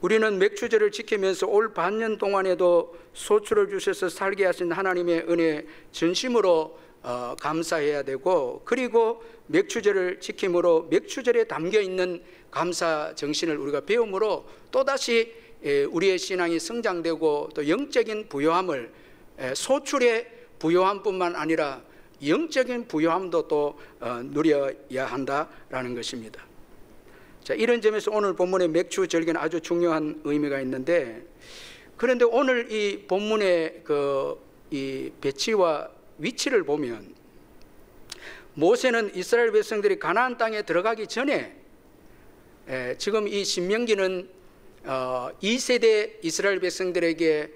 우리는 맥추절을 지키면서 올 반년 동안에도 소출을 주셔서 살게 하신 하나님의 은혜 진심으로 감사해야 되고, 그리고 맥추절을 지킴으로 맥추절에 담겨있는 감사 정신을 우리가 배움으로 또다시 우리의 신앙이 성장되고 또 영적인 부요함을, 소출의 부요함뿐만 아니라 영적인 부요함도 또 누려야 한다라는 것입니다. 자, 이런 점에서 오늘 본문의 맥추절기는 아주 중요한 의미가 있는데, 그런데 오늘 이 본문의 이 배치와 위치를 보면 모세는 이스라엘 백성들이 가나안 땅에 들어가기 전에, 지금 이 신명기는 2세대 이스라엘 백성들에게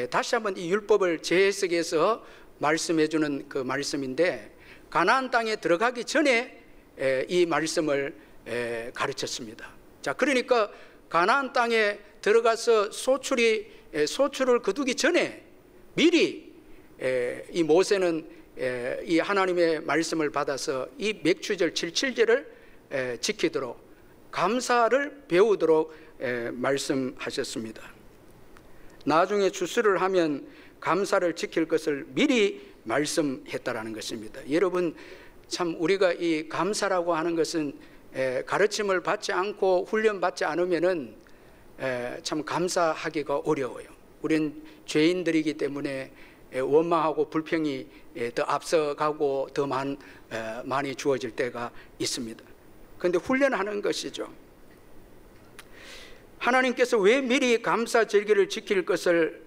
다시 한번 이 율법을 재해석해서 말씀해 주는 그 말씀인데, 가나안 땅에 들어가기 전에 이 말씀을 가르쳤습니다. 자, 그러니까 가나안 땅에 들어가서 소출을 거두기 전에 미리 이 모세는 이 하나님의 말씀을 받아서 이 맥추절 77절을 지키도록, 감사를 배우도록 말씀하셨습니다. 나중에 추수를 하면 감사를 지킬 것을 미리 말씀했다라는 것입니다. 여러분, 참 우리가 이 감사라고 하는 것은 가르침을 받지 않고 훈련받지 않으면은 참 감사하기가 어려워요. 우린 죄인들이기 때문에 원망하고 불평이 더 앞서가고 더 많이 주어질 때가 있습니다. 그런데 훈련하는 것이죠. 하나님께서 왜 미리 감사 절기를 지킬 것을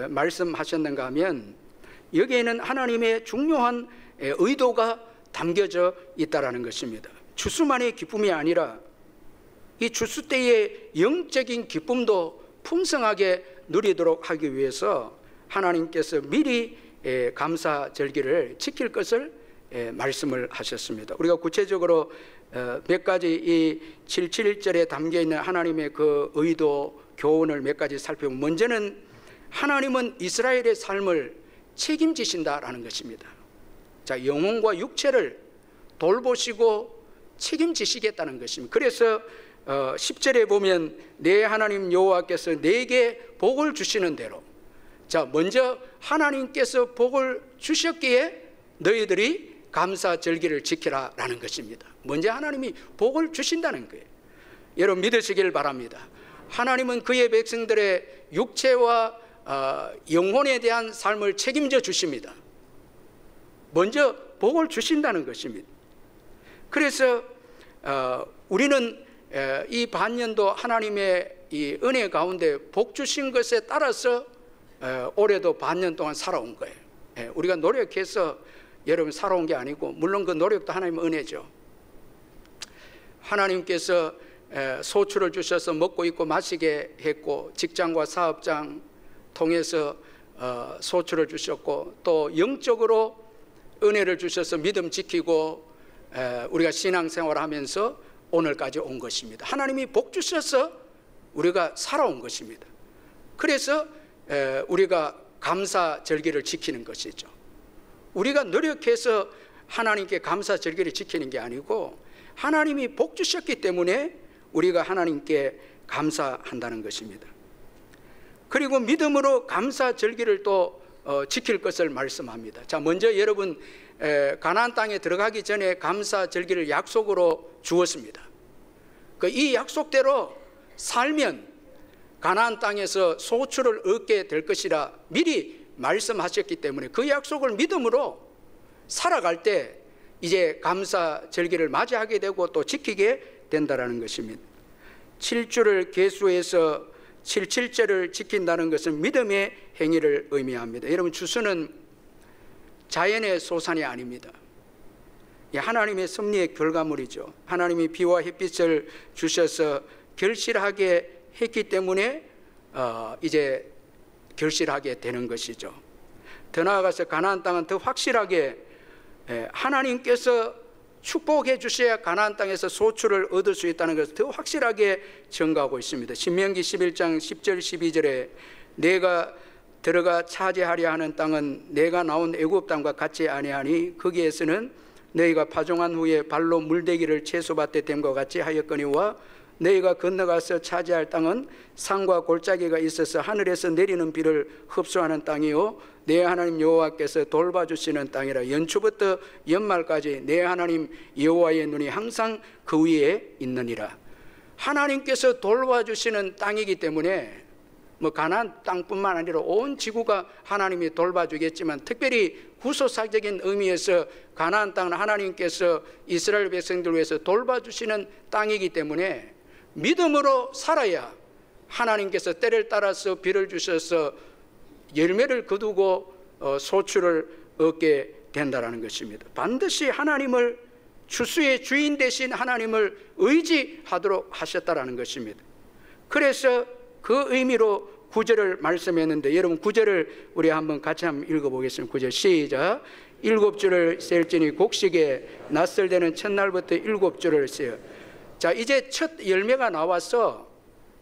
말씀하셨는가 하면, 여기에는 하나님의 중요한 의도가 담겨져 있다라는 것입니다. 추수만의 기쁨이 아니라 이 추수 때의 영적인 기쁨도 풍성하게 누리도록 하기 위해서 하나님께서 미리 감사 절기를 지킬 것을 말씀을 하셨습니다. 우리가 구체적으로 몇 가지 이 77절에 담겨있는 하나님의 그 의도, 교훈을 몇 가지 살펴보면, 먼저는 하나님은 이스라엘의 삶을 책임지신다라는 것입니다. 자, 영혼과 육체를 돌보시고 책임지시겠다는 것입니다. 그래서 10절에 보면 내 하나님 여호와께서 내게 복을 주시는 대로, 자, 먼저 하나님께서 복을 주셨기에 너희들이 감사 절기를 지키라 라는 것입니다. 먼저 하나님이 복을 주신다는 거예요. 여러분 믿으시길 바랍니다. 하나님은 그의 백성들의 육체와 영혼에 대한 삶을 책임져 주십니다. 먼저 복을 주신다는 것입니다. 그래서 우리는 이 반년도 하나님의 이 은혜 가운데 복 주신 것에 따라서 올해도 반년 동안 살아온 거예요. 우리가 노력해서 여러분 살아온 게 아니고, 물론 그 노력도 하나님의 은혜죠. 하나님께서 소출을 주셔서 먹고 입고 마시게 했고, 직장과 사업장 통해서 소출을 주셨고, 또 영적으로 은혜를 주셔서 믿음 지키고 우리가 신앙생활을 하면서 오늘까지 온 것입니다. 하나님이 복 주셔서 우리가 살아온 것입니다. 그래서 우리가 감사 절기를 지키는 것이죠. 우리가 노력해서 하나님께 감사 절기를 지키는 게 아니고, 하나님이 복 주셨기 때문에 우리가 하나님께 감사한다는 것입니다. 그리고 믿음으로 감사 절기를 또 지킬 것을 말씀합니다. 자, 먼저 여러분, 가나안 땅에 들어가기 전에 감사 절기를 약속으로 주었습니다. 이 약속대로 살면 가나안 땅에서 소출을 얻게 될 것이라 미리 말씀하셨기 때문에 그 약속을 믿음으로 살아갈 때 이제 감사 절기를 맞이하게 되고 또 지키게 된다는 것입니다. 7주를 계수해서 77절을 지킨다는 것은 믿음의 행위를 의미합니다. 여러분, 추수는 자연의 소산이 아닙니다. 하나님의 섭리의 결과물이죠. 하나님이 비와 햇빛을 주셔서 결실하게 했기 때문에 이제 결실하게 되는 것이죠. 더 나아가서 가나안 땅은 더 확실하게 하나님께서 축복해 주셔야 가나안 땅에서 소출을 얻을 수 있다는 것을 더 확실하게 증거하고 있습니다. 신명기 11장 10절 12절에 내가 들어가 차지하려 하는 땅은 내가 나온 애굽 땅과 같지 아니하니 거기에서는 너희가 파종한 후에 발로 물대기를 채소밭에 댐과 같이 하였거니와 너희가 건너가서 차지할 땅은 산과 골짜기가 있어서 하늘에서 내리는 비를 흡수하는 땅이요 내 하나님 여호와께서 돌봐주시는 땅이라. 연초부터 연말까지 내 하나님 여호와의 눈이 항상 그 위에 있느니라. 하나님께서 돌봐주시는 땅이기 때문에 뭐 가나안 땅뿐만 아니라 온 지구가 하나님이 돌봐주겠지만, 특별히 후소사적인 의미에서 가나안 땅은 하나님께서 이스라엘 백성들을 위해서 돌봐주시는 땅이기 때문에 믿음으로 살아야 하나님께서 때를 따라서 비를 주셔서 열매를 거두고 소출을 얻게 된다는 것입니다. 반드시 하나님을, 추수의 주인 되신 하나님을 의지하도록 하셨다는 것입니다. 그래서 그 의미로 9절을 말씀했는데, 여러분 9절을 우리 한번 같이 한번 읽어보겠습니다. 9절 시작. 7줄을 셀지니 곡식에 낯설되는 첫날부터 7줄을 세요. 자, 이제 첫 열매가 나와서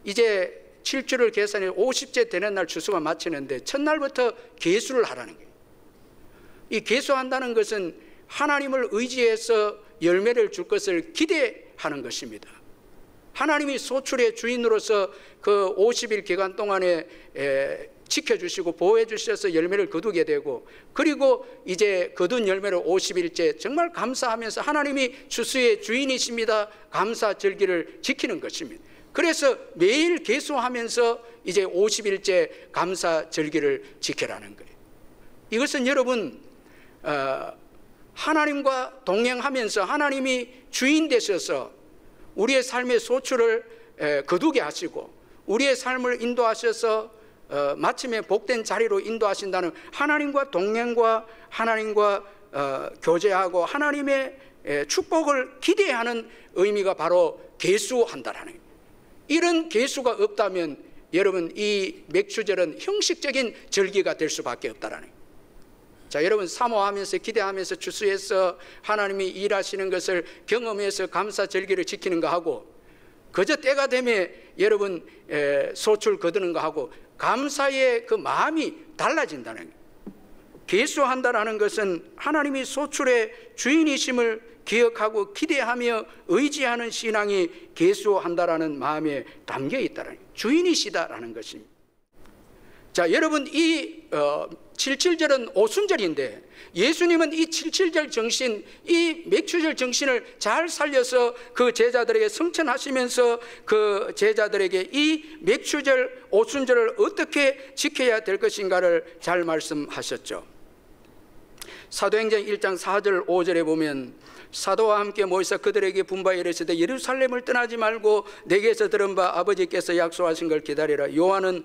이제 7주를 계산해 50째 되는 날 추수가 마치는데 첫날부터 계수를 하라는 거예요. 이 계수한다는 것은 하나님을 의지해서 열매를 줄 것을 기대하는 것입니다. 하나님이 소출의 주인으로서 그 50일 기간 동안에 지켜주시고 보호해 주셔서 열매를 거두게 되고, 그리고 이제 거둔 열매를 50일째 정말 감사하면서 하나님이 추수의 주인이십니다, 감사 절기를 지키는 것입니다. 그래서 매일 계수하면서 이제 50일째 감사 절기를 지켜라는 거예요. 이것은 여러분 하나님과 동행하면서 하나님이 주인 되셔서 우리의 삶의 소출을 거두게 하시고 우리의 삶을 인도하셔서 마침에 복된 자리로 인도하신다는 하나님과 동행과 하나님과 교제하고 하나님의 축복을 기대하는 의미가 바로 계수한다라는 거예요. 이런 계수가 없다면 여러분 이 맥추절은 형식적인 절기가 될 수밖에 없다라는 거예요. 자, 여러분 사모하면서 기대하면서 추수해서 하나님이 일하시는 것을 경험해서 감사 절기를 지키는 거 하고, 그저 때가 되면 여러분 소출 거두는 거 하고 감사의 그 마음이 달라진다는 거예요. 계수한다라는 것은 하나님이 소출의 주인이심을 기억하고 기대하며 의지하는 신앙이 계수한다라는 마음에 담겨 있다는 거예요. 주인이시다라는 것입니다. 자, 여러분 이 77절은 오순절인데 예수님은 이 77절 정신, 이 맥추절 정신을 잘 살려서 그 제자들에게 성천하시면서 그 제자들에게 이 맥추절 오순절을 어떻게 지켜야 될 것인가를 잘 말씀하셨죠. 사도행전 1장 4절 5절에 보면 사도와 함께 모이사 그들에게 분바에 이르시되 예루살렘을 떠나지 말고 내게서 들은 바 아버지께서 약속하신 걸 기다리라. 요한은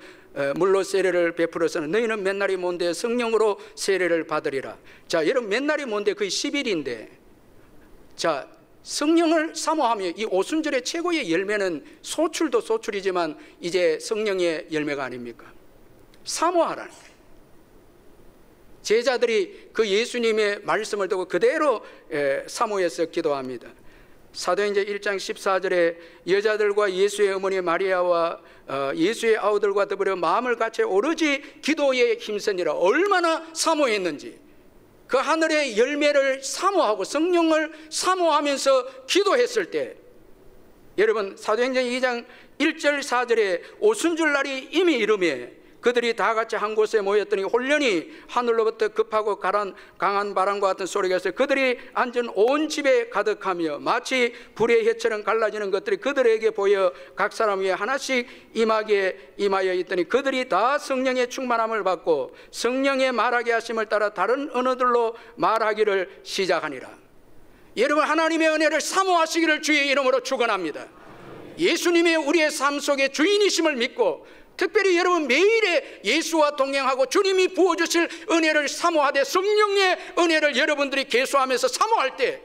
물로 세례를 베풀어서는 너희는 몇 날이 뭔데 성령으로 세례를 받으리라. 자, 여러분 몇 날이 뭔데 거의 10일인데, 자, 성령을 사모하며 이 오순절의 최고의 열매는 소출도 소출이지만 이제 성령의 열매가 아닙니까? 사모하라는 거예요. 제자들이 그 예수님의 말씀을 듣고 그대로 사모해서 기도합니다. 사도행전 1장 14절에 여자들과 예수의 어머니 마리아와 예수의 아우들과 더불어 마음을 같이 오로지 기도에 힘쓰니라. 얼마나 사모했는지, 그 하늘의 열매를 사모하고 성령을 사모하면서 기도했을 때, 여러분 사도행전 2장 1절 4절에 오순절 날이 이미 이르매 그들이 다 같이 한 곳에 모였더니 홀련히 하늘로부터 급하고 강한 바람과 같은 소리가 있어요. 그들이 앉은 온 집에 가득하며 마치 불의 혀처럼 갈라지는 것들이 그들에게 보여 각 사람 위에 하나씩 임하여 있더니 그들이 다 성령의 충만함을 받고 성령의 말하게 하심을 따라 다른 언어들로 말하기를 시작하니라. 여러분 하나님의 은혜를 사모하시기를 주의 이름으로 축원합니다. 예수님의 우리의 삶 속에 주인이심을 믿고 특별히 여러분 매일의 예수와 동행하고 주님이 부어주실 은혜를 사모하되 성령의 은혜를 여러분들이 계수하면서 사모할 때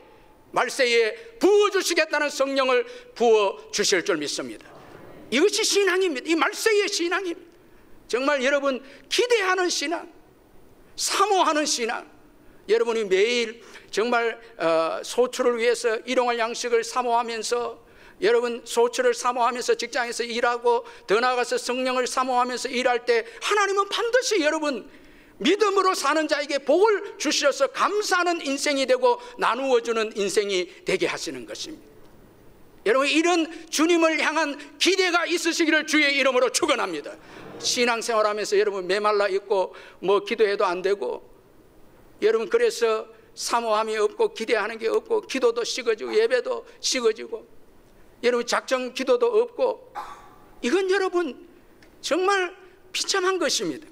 말세에 부어주시겠다는 성령을 부어주실 줄 믿습니다. 이것이 신앙입니다. 이 말세의 신앙입니다. 정말 여러분 기대하는 신앙, 사모하는 신앙, 여러분이 매일 정말 소출을 위해서 일용할 양식을 사모하면서 여러분 소출을 사모하면서 직장에서 일하고 더 나아가서 성령을 사모하면서 일할 때 하나님은 반드시 여러분 믿음으로 사는 자에게 복을 주셔서 감사하는 인생이 되고 나누어주는 인생이 되게 하시는 것입니다. 여러분, 이런 주님을 향한 기대가 있으시기를 주의 이름으로 축원합니다. 신앙생활하면서 여러분 메말라 있고 뭐 기도해도 안 되고, 여러분 그래서 사모함이 없고 기대하는 게 없고, 기도도 식어지고 예배도 식어지고, 여러분 작정 기도도 없고, 이건 여러분 정말 비참한 것입니다.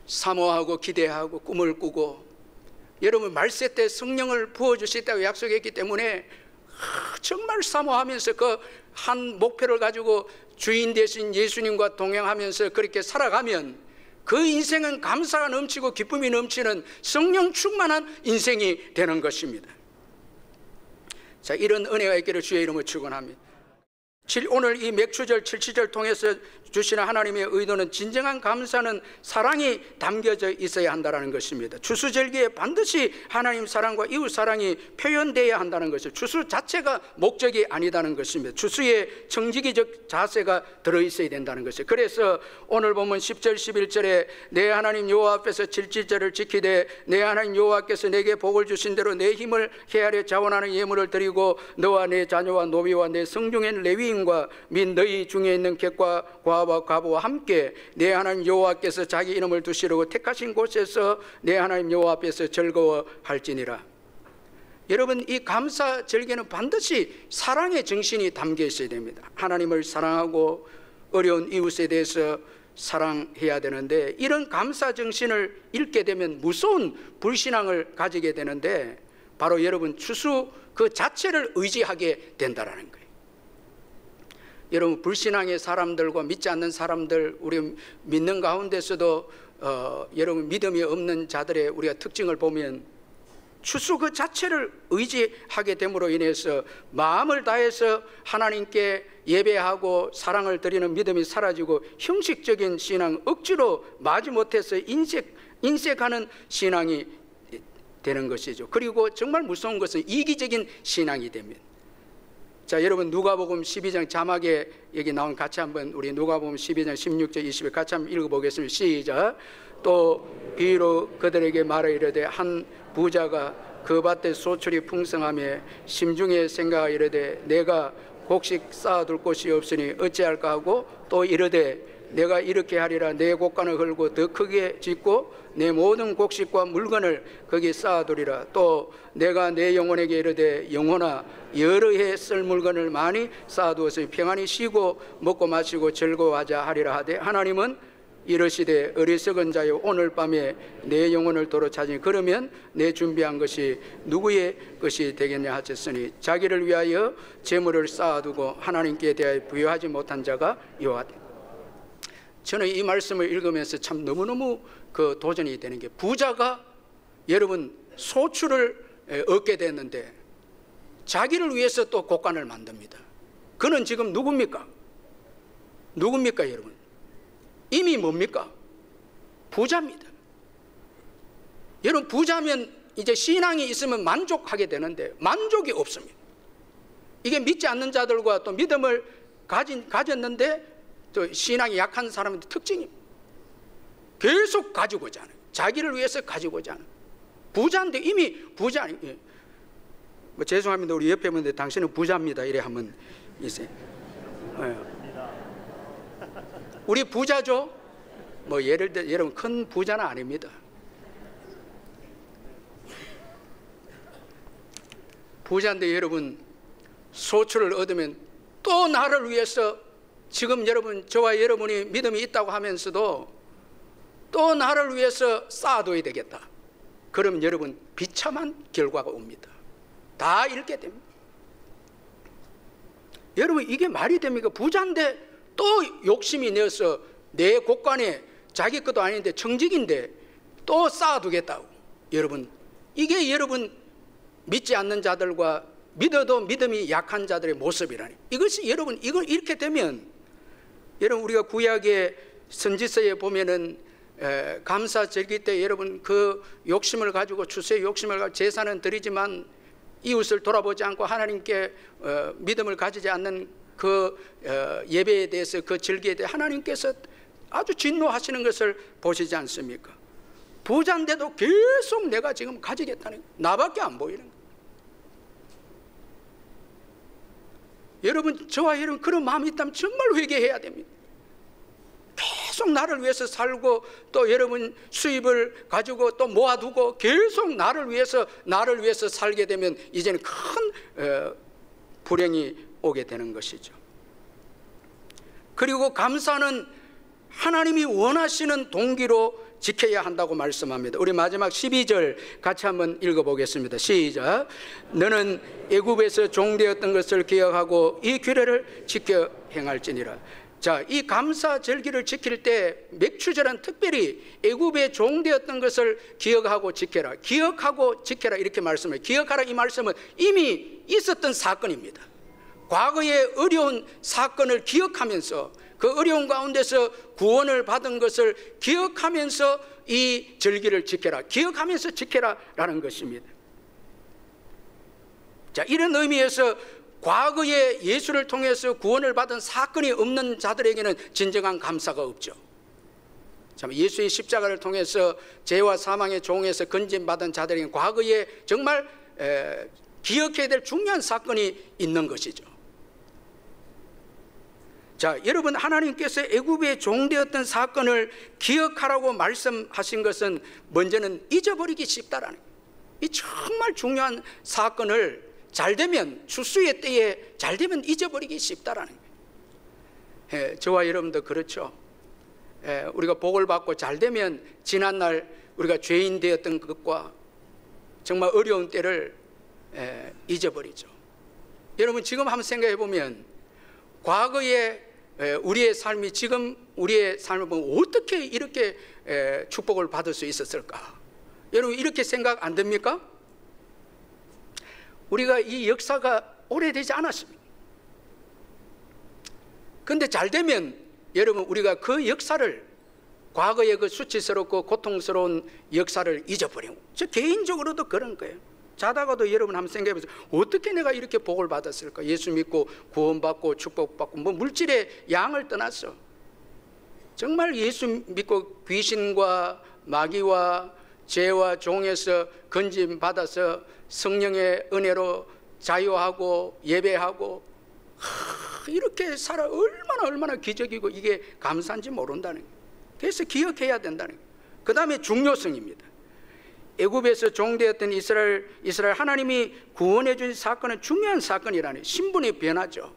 사모하고 기대하고 꿈을 꾸고, 여러분 말세 때 성령을 부어주시다고 약속했기 때문에 정말 사모하면서 그 한 목표를 가지고 주인 되신 예수님과 동행하면서 그렇게 살아가면 그 인생은 감사가 넘치고 기쁨이 넘치는 성령 충만한 인생이 되는 것입니다. 자, 이런 은혜가 있기를 주의 이름으로 축원합니다. 오늘 이 맥주절 7시절 통해서 주시는 하나님의 의도는 진정한 감사는 사랑이 담겨져 있어야 한다는 것입니다. 추수절기에 반드시 하나님 사랑과 이웃 사랑이 표현되어야 한다는 것이죠. 추수 자체가 목적이 아니다는 것입니다. 추수의 정직이적 자세가 들어있어야 된다는 것이죠. 그래서 오늘 보면 10절 11절에 내 하나님 여호와 앞에서 7지절을 지키되 내 하나님 여호와께서 내게 복을 주신 대로 내 힘을 헤아려 자원하는 예물을 드리고 너와 내 자녀와 노비와 내 성중엔 레위인과 및 너희 중에 있는 객과 과부와 가부와 함께 내 하나님 여호와께서 자기 이름을 두시려고 택하신 곳에서 내 하나님 여호와 앞에서 즐거워할지니라. 여러분, 이 감사 절기는 반드시 사랑의 정신이 담겨 있어야 됩니다. 하나님을 사랑하고 어려운 이웃에 대해서 사랑해야 되는데, 이런 감사 정신을 잃게 되면 무서운 불신앙을 가지게 되는데, 바로 여러분 추수 그 자체를 의지하게 된다는 거예요. 여러분, 불신앙의 사람들과 믿지 않는 사람들, 우리 믿는 가운데서도 여러분 믿음이 없는 자들의 우리가 특징을 보면 추수 그 자체를 의지하게 됨으로 인해서 마음을 다해서 하나님께 예배하고 사랑을 드리는 믿음이 사라지고 형식적인 신앙, 억지로 마지못해서 인색하는 신앙이 되는 것이죠. 그리고 정말 무서운 것은 이기적인 신앙이 됩니다. 자, 여러분 누가복음 12장 자막에 여기 나온 같이 한번 우리 누가복음 12장 16절 20절 같이 한번 읽어보겠습니다. 시작. 또 비유로 그들에게 말하 이르되 한 부자가 그 밭에 소출이 풍성하며 심중에 생각하 이르되 내가 곡식 쌓아둘 곳이 없으니 어찌할까 하고 또 이르되 내가 이렇게 하리라. 내 곡간을 헐고 더 크게 짓고 내 모든 곡식과 물건을 거기 쌓아두리라. 또 내가 내 영혼에게 이르되 영혼아 여러 해 쓸 물건을 많이 쌓아두었으니 평안히 쉬고 먹고 마시고 즐거워하자 하리라 하되 하나님은 이르시되 어리석은 자여 오늘 밤에 내 영혼을 도로 찾으니 그러면 내 준비한 것이 누구의 것이 되겠냐 하셨으니 자기를 위하여 재물을 쌓아두고 하나님께 대하여 부여하지 못한 자가 여호와되. 저는 이 말씀을 읽으면서 참 너무너무 그 도전이 되는 게, 부자가 여러분 소출을 얻게 됐는데 자기를 위해서 또 곡간을 만듭니다. 그는 지금 누굽니까? 누굽니까 여러분? 이미 뭡니까? 부자입니다. 여러분, 부자면 이제 신앙이 있으면 만족하게 되는데 만족이 없습니다. 이게 믿지 않는 자들과 또 믿음을 가졌는데 또 신앙이 약한 사람의 특징입니다. 계속 가지고자 하는, 자기를 위해서 가지고자 하는. 부자인데 이미 부자 아니에요. 뭐 죄송합니다. 우리 옆에 분들 당신은 부자입니다. 이래 하면 있어요. 우리 부자죠. 뭐 예를 들어 여러분 큰 부자는 아닙니다. 부자인데 여러분 소출을 얻으면 또 나를 위해서, 지금 여러분 저와 여러분이 믿음이 있다고 하면서도 또 나를 위해서 쌓아둬야 되겠다. 그럼 여러분 비참한 결과가 옵니다. 다 잃게 됩니다. 여러분 이게 말이 됩니까? 부자인데 또 욕심이 내어서 내 곳간에 자기 것도 아닌데 정직인데 또 쌓아두겠다고. 여러분 이게 여러분 믿지 않는 자들과 믿어도 믿음이 약한 자들의 모습이라니. 이것이 여러분 이걸 이렇게 되면, 여러분 우리가 구약의 선지서에 보면은 감사 절기 때 여러분 그 욕심을 가지고 추수의 욕심을 가지고 제사는 드리지만 이웃을 돌아보지 않고 하나님께 믿음을 가지지 않는 그 예배에 대해서, 그 절기에 대해 하나님께서 아주 진노하시는 것을 보시지 않습니까? 부자인데도 계속 내가 지금 가지겠다는 거예요. 나밖에 안 보이는 거예요. 여러분, 저와 여러분 그런 마음이 있다면 정말 회개해야 됩니다. 계속 나를 위해서 살고 또 여러분 수입을 가지고 또 모아두고 계속 나를 위해서 살게 되면 이제는 큰 불행이 오게 되는 것이죠. 그리고 감사는 하나님이 원하시는 동기로 지켜야 한다고 말씀합니다. 우리 마지막 12절 같이 한번 읽어보겠습니다. 시작. 너는 애굽에서 종되었던 것을 기억하고 이 규례를 지켜 행할지니라. 자, 이 감사 절기를 지킬 때 맥추절은 특별히 애굽에 종되었던 것을 기억하고 지켜라. 기억하고 지켜라 이렇게 말씀해요. 기억하라 이 말씀은 이미 있었던 사건입니다. 과거의 어려운 사건을 기억하면서 그 어려운 가운데서 구원을 받은 것을 기억하면서 이 절기를 지켜라. 기억하면서 지켜라라는 것입니다. 자, 이런 의미에서 과거에 예수를 통해서 구원을 받은 사건이 없는 자들에게는 진정한 감사가 없죠. 참, 예수의 십자가를 통해서 죄와 사망의 종에서 건진받은 자들에게는 과거에 정말 기억해야 될 중요한 사건이 있는 것이죠. 자, 여러분, 하나님께서 애굽에 종되었던 사건을 기억하라고 말씀하신 것은 먼저는 잊어버리기 쉽다라는 거예요. 이 정말 중요한 사건을 잘되면 추수의 때에 잘되면 잊어버리기 쉽다라는 거예요. 저와 여러분도 그렇죠. 우리가 복을 받고 잘되면 지난날 우리가 죄인 되었던 것과 정말 어려운 때를 잊어버리죠. 여러분, 지금 한번 생각해 보면 과거에 우리의 삶이 지금 우리의 삶을 보면 어떻게 이렇게 축복을 받을 수 있었을까? 여러분, 이렇게 생각 안 됩니까? 우리가 이 역사가 오래되지 않았습니다. 그런데 잘 되면 여러분, 우리가 그 역사를, 과거의 그 수치스럽고 고통스러운 역사를 잊어버리고, 저 개인적으로도 그런 거예요. 자다가도 여러분 한번 생각해 보세요. 어떻게 내가 이렇게 복을 받았을까? 예수 믿고 구원받고 축복받고 뭐 물질의 양을 떠났어. 정말 예수 믿고 귀신과 마귀와 죄와 종에서 건짐 받아서 성령의 은혜로 자유하고 예배하고 이렇게 살아 얼마나 기적이고 이게 감사한지 모른다는 거예요. 그래서 기억해야 된다는 거예요. 그 다음에 중요성입니다. 애굽에서 종되었던 이스라엘 하나님이 구원해 준 사건은 중요한 사건이라는 신분의 변화죠.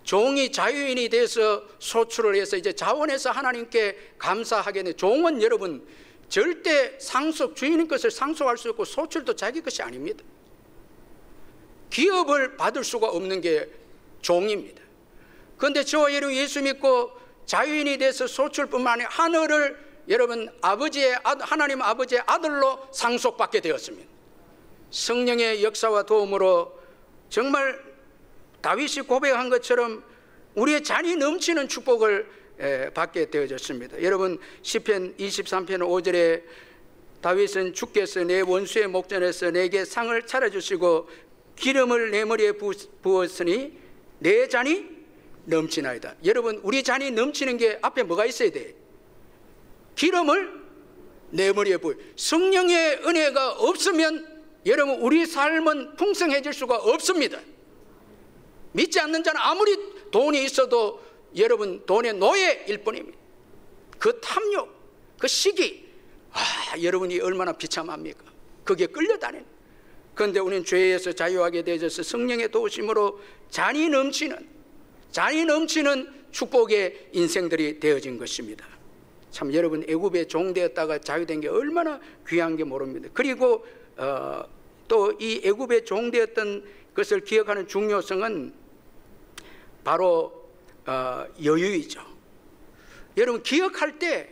종이 자유인이 돼서 소출을 해서 이제 자원해서 하나님께 감사하게 된 종은 여러분 절대 상속, 주인의 것을 상속할 수 없고 소출도 자기 것이 아닙니다. 기업을 받을 수가 없는 게 종입니다. 그런데 저와 여러분 예수 믿고 자유인이 돼서 소출뿐만 아니라 하늘을 여러분 하나님 아버지의 아들로 상속받게 되었습니다. 성령의 역사와 도움으로 정말 다윗이 고백한 것처럼 우리의 잔이 넘치는 축복을 받게 되어졌습니다. 여러분, 시편 23편 5절에 다윗은 주께서 내 원수의 목전에서 내게 상을 차려주시고 기름을 내 머리에 부었으니 내 잔이 넘치나이다. 여러분, 우리 잔이 넘치는 게 앞에 뭐가 있어야 돼? 기름을 내 머리에 부어. 성령의 은혜가 없으면 여러분 우리 삶은 풍성해질 수가 없습니다. 믿지 않는 자는 아무리 돈이 있어도 여러분 돈의 노예일 뿐입니다. 그 탐욕, 그 시기, 여러분이 얼마나 비참합니까? 거기에 끌려다니는. 그런데 우리는 죄에서 자유하게 되어서 성령의 도우심으로 잔이 넘치는 축복의 인생들이 되어진 것입니다. 참, 여러분 애굽에 종되었다가 자유된 게 얼마나 귀한 게 모릅니다. 그리고 또 이 애굽에 종되었던 것을 기억하는 중요성은 바로 여유이죠. 여러분, 기억할 때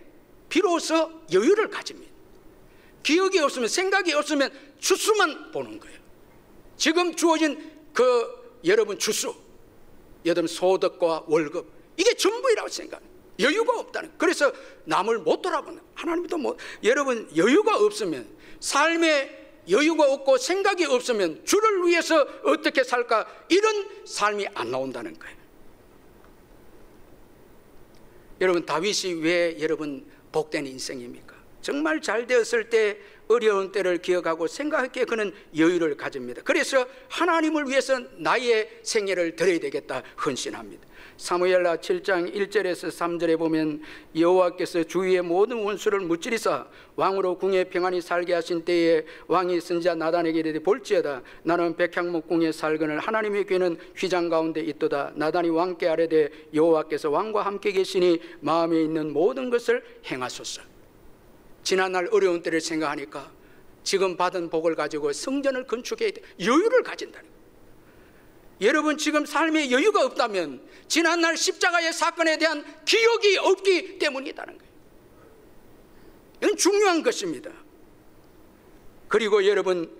비로소 여유를 가집니다. 기억이 없으면, 생각이 없으면 추수만 보는 거예요. 지금 주어진 여러분 추수, 여러분 소득과 월급, 이게 전부이라고 생각해요. 여유가 없다는 거예요. 그래서 남을 못 돌아보는, 하나님도 여러분 여유가 없으면, 삶에 여유가 없고 생각이 없으면 주를 위해서 어떻게 살까, 이런 삶이 안 나온다는 거예요. 여러분, 다윗이 왜 여러분 복된 인생입니까? 정말 잘 되었을 때 어려운 때를 기억하고 생각하기에 그는 여유를 가집니다. 그래서 하나님을 위해서 나의 생애를 드려야 되겠다 헌신합니다. 사무엘하 7장 1절에서 3절에 보면 여호와께서 주위의 모든 원수를 무찌르사 왕으로 궁에 평안히 살게 하신 때에 왕이 선지자 나단에게 이르되 볼지어다 나는 백향목궁에 살거늘 하나님의 귀는 휘장 가운데 있도다. 나단이 왕께 아뢰되 여호와께서 왕과 함께 계시니 마음에 있는 모든 것을 행하소서. 지난날 어려운 때를 생각하니까 지금 받은 복을 가지고 성전을 건축해야 돼. 여유를 가진다는 거예요. 여러분 지금 삶에 여유가 없다면 지난날 십자가의 사건에 대한 기억이 없기 때문이라는 거예요. 이건 중요한 것입니다. 그리고 여러분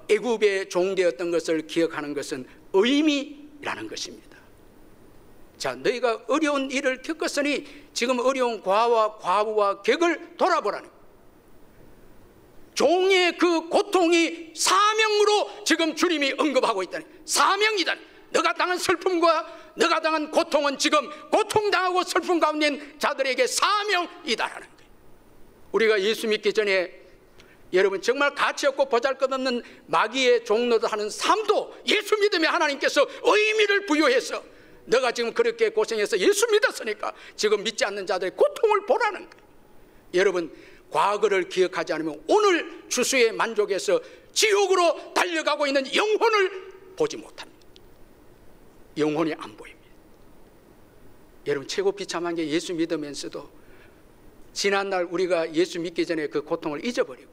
애굽의 종되었던 것을 기억하는 것은 의미라는 것입니다. 자, 너희가 어려운 일을 겪었으니 지금 어려운 과와 과부와 객을 돌아보라는 거예요. 종의 그 고통이 사명으로 지금 주님이 언급하고 있다는 거예요. 사명이다. 너가 당한 슬픔과 너가 당한 고통은 지금 고통당하고 슬픔 가운데 있는 자들에게 사명이다라는 거예요. 우리가 예수 믿기 전에 여러분 정말 가치없고 보잘것없는 마귀의 종로를 하는 삶도 예수 믿으면 하나님께서 의미를 부여해서 너가 지금 그렇게 고생해서 예수 믿었으니까 지금 믿지 않는 자들의 고통을 보라는 거예요. 여러분 과거를 기억하지 않으면 오늘 주수의 만족에서 지옥으로 달려가고 있는 영혼을 보지 못합니다. 영혼이 안 보입니다. 여러분 최고 비참한 게 예수 믿으면서도 지난날 우리가 예수 믿기 전에 그 고통을 잊어버리고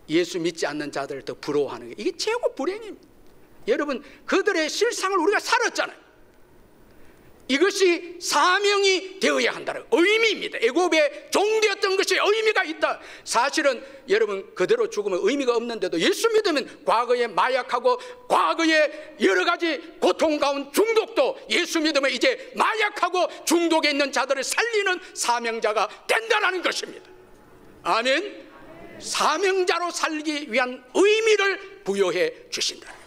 예수 믿지 않는 자들을 더 부러워하는 게 이게 최고 불행입니다. 여러분 그들의 실상을 우리가 살았잖아요. 이것이 사명이 되어야 한다는 의미입니다. 애굽의 종되었던 것이 의미가 있다. 사실은 여러분 그대로 죽으면 의미가 없는데도 예수 믿으면 과거에 마약하고 과거에 여러 가지 고통 가운 중독도 예수 믿으면 이제 마약하고 중독에 있는 자들을 살리는 사명자가 된다는 것입니다. 아멘. 사명자로 살기 위한 의미를 부여해 주신다.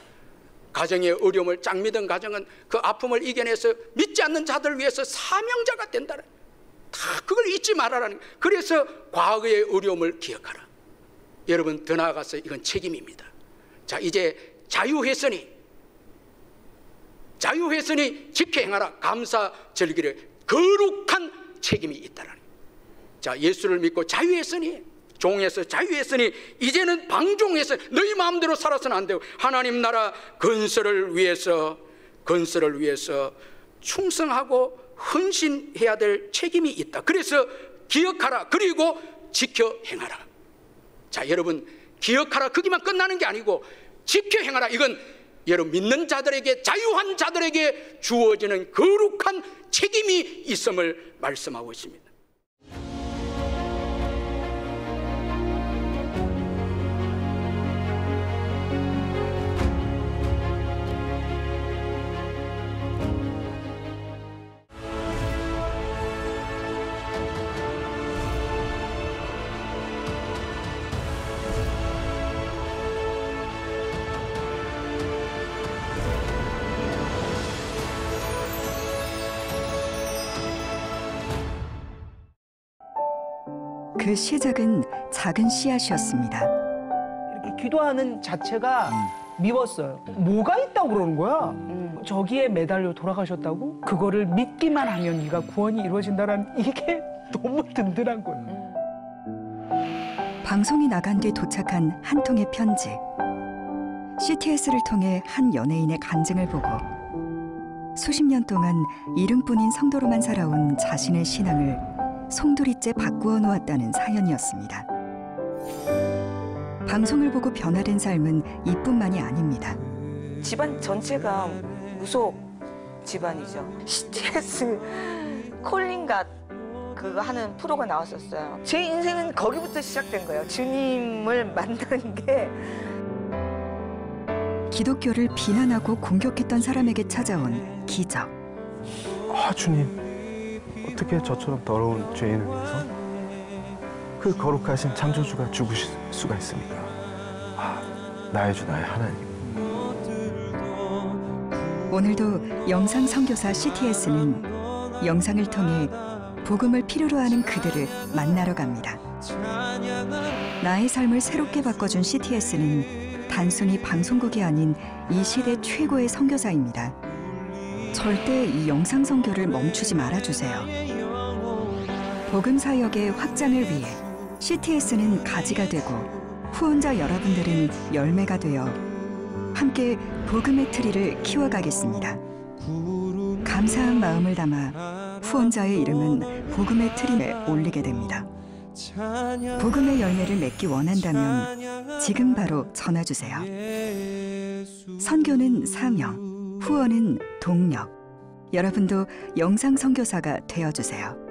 가정의 어려움을 짝 믿은 가정은 그 아픔을 이겨내서 믿지 않는 자들을 위해서 사명자가 된다는, 다 그걸 잊지 말아라는. 그래서 과거의 어려움을 기억하라. 여러분 더 나아가서 이건 책임입니다. 자 이제 자유회선이 지켜 행하라. 감사 절기를 거룩한 책임이 있다는. 자 예수를 믿고 자유회선이 종에서 자유했으니 이제는 방종해서 너희 마음대로 살아서는 안 되고 하나님 나라 건설을 위해서 충성하고 헌신해야 될 책임이 있다. 그래서 기억하라. 그리고 지켜 행하라. 자 여러분 기억하라 거기만 끝나는 게 아니고 지켜 행하라. 이건 여러분 믿는 자들에게, 자유한 자들에게 주어지는 거룩한 책임이 있음을 말씀하고 있습니다. 그 시작은 작은 씨앗이었습니다. 이렇게 기도하는 자체가 미웠어요. 뭐가 있다고 그러는 거야? 저기에 매달려 돌아가셨다고? 그거를 믿기만 하면 네가 구원이 이루어진다는 이게 너무 든든한 거예요. 방송이 나간 뒤 도착한 한 통의 편지. CTS를 통해 한 연예인의 간증을 보고 수십 년 동안 이름뿐인 성도로만 살아온 자신의 신앙을 송두리째 바꾸어 놓았다는 사연이었습니다. 방송을 보고 변화된 삶은 이뿐만이 아닙니다. 집안 전체가 무속 집안이죠. CTS 콜링갓 그거 하는 프로가 나왔었어요. 제 인생은 거기부터 시작된 거예요. 주님을 만나는 게. 기독교를 비난하고 공격했던 사람에게 찾아온 기적. 주님, 어떻게 저처럼 더러운 죄인을 위해서 그 거룩하신 창조주가 죽으실 수가 있습니까? 나의 주 나의 하나님. 오늘도 영상 선교사 CTS는 영상을 통해 복음을 필요로 하는 그들을 만나러 갑니다. 나의 삶을 새롭게 바꿔준 CTS는 단순히 방송국이 아닌 이 시대 최고의 선교사입니다. 절대 이 영상 선교를 멈추지 말아주세요. 복음 사역의 확장을 위해 CTS는 가지가 되고 후원자 여러분들은 열매가 되어 함께 복음의 트리를 키워가겠습니다. 감사한 마음을 담아 후원자의 이름은 복음의 트리에 올리게 됩니다. 복음의 열매를 맺기 원한다면 지금 바로 전화주세요. 선교는 사명, 후원은 동력. 여러분도 영상 선교사가 되어주세요.